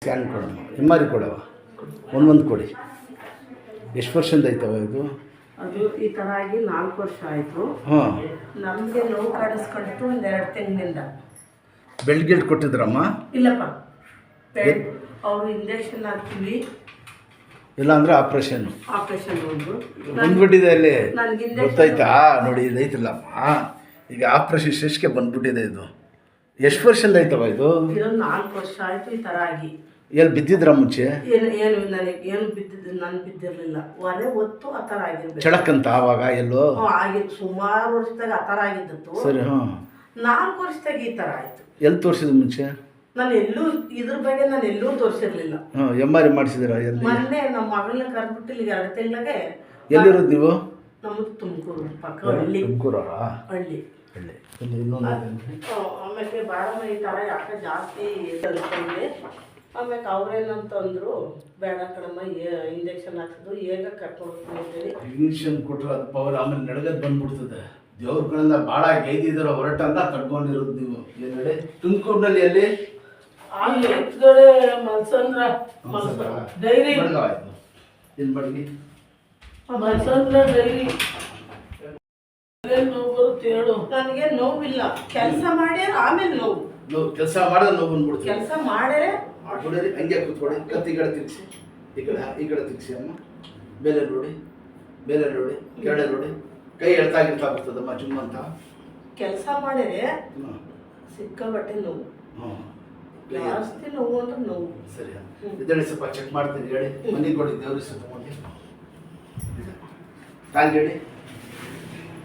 Scan ಕೊಡಮ್ಮ, M R I Kodava, ಒಂದು ಕೊಡಿ. ಎಷ್ಟು ವರ್ಷದಿಂದ ಐತವ ಇದು? ಅದು ಈ ಥರ ಆಗಿ 4 ವರ್ಷ ಆಯಿತು. ಹಾಂ, ನಮಗೆ ನೋವು ಕಾಡಿಸ್ಕೊಂಡಿತ್ತು 2 ತಿಂಗಳಿಂದ. ಬೆಲ್ಟ್ ಗಿಲ್ಟ್ ಕೊಟ್ಟಿದ್ರಮ್ಮ? ಇಲ್ಲಪ್ಪ, ಅವರು ಇಂಜೆಕ್ಷನ್ ಹಾಕ್ತೀವಿ, ಇಲ್ಲ ಅಂದರೆ ಆಪ್ರೇಷನ್ ಒಂದು ಬಂದ್ಬಿಟ್ಟಿದೆ ಅಲ್ಲಿ. ನನಗೆ ಗೊತ್ತಾಯ್ತಾ? ನೋಡಿ ಇದೈತಿಲ್ಲಮ್ಮ, ಈಗ ಆಪ್ರೇಷನ್ ಶೇಷ್ಗೆ ಬಂದ್ಬಿಟ್ಟಿದೆ ಇದು. ಎಷ್ಟು ವರ್ಷದಿಂದ ಐತವ ಇದು? 4 ವರ್ಷ ಆಯಿತು ಈ ಥರ ಆಗಿ. ಎಲ್ಲಿ ಬಿದ್ದಿದ್ರ ಮುಂಚೆ? ಏನು ನನಗೆ ಏನು ಬಿದ್ದಿದ್ದು, ನಾನು ಬಿದ್ದಿರಲಿಲ್ಲ. ಹೊರೆ ಹೊತ್ತು ಆ ಥರ ಆಗಿರ್ಬೇಕು. ಚಳಕ್ಕಂತ ಆವಾಗ ಎಲ್ಲೋ ಆಗಿದ್ದು ಸುಮಾರು ವರ್ಷದಾಗ ಆ ಥರ ಆಗಿದ್ದತ್ತು. ಸರಿ. ಹಾಂ, 4 ವರ್ಷದಾಗ ಈ ಥರ ಆಯಿತು. ಎಲ್ಲಿ ತೋರಿಸಿದ ಮುಂಚೆ? ನಾನು ಎಲ್ಲೂ ಇದ್ರ ಬಗ್ಗೆ ನಾನು ಎಲ್ಲೂ ತೋರಿಸಿರ್ಲಿಲ್ಲ. ಹಾಂ, ಎಮ್ ಆರ್ ಐ ಮಾಡಿಸಿದ್ರ? ಎಲ್ಲಿ? ಮೊನ್ನೆ ನಮ್ಮ ಮಗಳನ್ನ ಕರ್ಬಿಟ್ಟು ಇಲ್ಲಿಗೆ 2 ತಿಂಗಳಿಗೆ. ಎಲ್ಲಿರೋದು ನೀವು? ನಮ್ಮದು ತುಮಕೂರು ಪಕ್ಕ ಹಳ್ಳಿ. ತುಮಕೂರಲ್ಲ? ಹಳ್ಳಿ. ಆಮೇಲೆ ಬಾಳಮ್ಮ ಈ ಥರ ಯಾಕೆ ಜಾಸ್ತಿ ಅನ್ಕೊಂಡೆ. ಆಮೇಲೆ ಅವ್ರೇನಂತಂದ್ರು, ಬೇಡ ಕಣಮ್ಮ, ಇಂಜೆಕ್ಷನ್ ಹಾಕಿದ್ರು, ಹೇಗ ಕರ್ಕೊಂಡು ಹೋಗ್ತೀನಿ. ಇಂಜೆಕ್ಷನ್ ಕೊಟ್ಟರೆ ಅದು ಪವರ್ ಆಮೇಲೆ ನಡಗದ್ ಬಂದ್ಬಿಡ್ತದೆ. ದೇವ್ರಗಳಿಂದ ಭಾಳ ಗೈದಿದಾರ ಹೊರಟಂತ ತಡ್ಕೊಂಡಿರೋದು ನೀವು. ಏನು ಹೇಳಿ? ತುಮಕೂರಿನಲ್ಲಿ ಎಲ್ಲಿ? ಅಲ್ಲಿ ಎತ್ಗಡೆ ಮಲ್ಸಂದ್ರ ಡೈರಿ. ಆಯ್ತು. ಏನು ಬಡ್ಗಿ? ಮಲ್ಸಂದ್ರ ಡೈರಿ. ನೋವು ಬರುತ್ತೆ ಹೇಳು. ನನಗೆ ನೋವಿಲ್ಲ, ಕೆಲಸ ಮಾಡ್ಯಾರ ಆಮೇಲೆ ನೋವು. ಕೆಲಸ ಮಾಡಿದ್ರೆ ನೋವು ಬಂದ್ಬಿಡ್ತೀವಿ. ಕೆಲಸ ಮಾಡ್ಯಾರೆ ನೋಡಿರಿ, ಹಂಗೆ ಕೂತ್ಕೊಳ್ಳಿ. ಕತ್ತಿ ಈ ಕಡೆ ತಿರ್ಗಿಸಿ, ಈ ಕಡೆ ತಿರ್ಗಿಸಿ ಅಮ್ಮ. ಮೇಲೆ ನೋಡಿ, ಕೆಳಗೆ ನೋಡಿ. ಕೈ ಎಳ್ತಾ ಬರ್ತದಮ್ಮ ಜುಮ್ಮಂತ. ಕೆಲಸ ಮಾಡ್ಯಾರೆ ಸಿಕ್ಕಾಬಟ್ಟೆ ನೋವು. ಜಾಸ್ತಿ ನೋವು ಅಂದ್ರೆ ನೋವು. ಸರಿ, ಇದರಲ್ಲಿ ಸ್ವಲ್ಪ ಚೆಕ್ ಮಾಡ್ತೀನಿ. ಹೇಳಿ, ಮನೆಗೆ ಕೊಡಿ, ದೇವ್ರಿಗೆ ಸುತ್ತ ಮಾಡಿ ಕಾಲ್ಗೆ ಹೇಳಿ.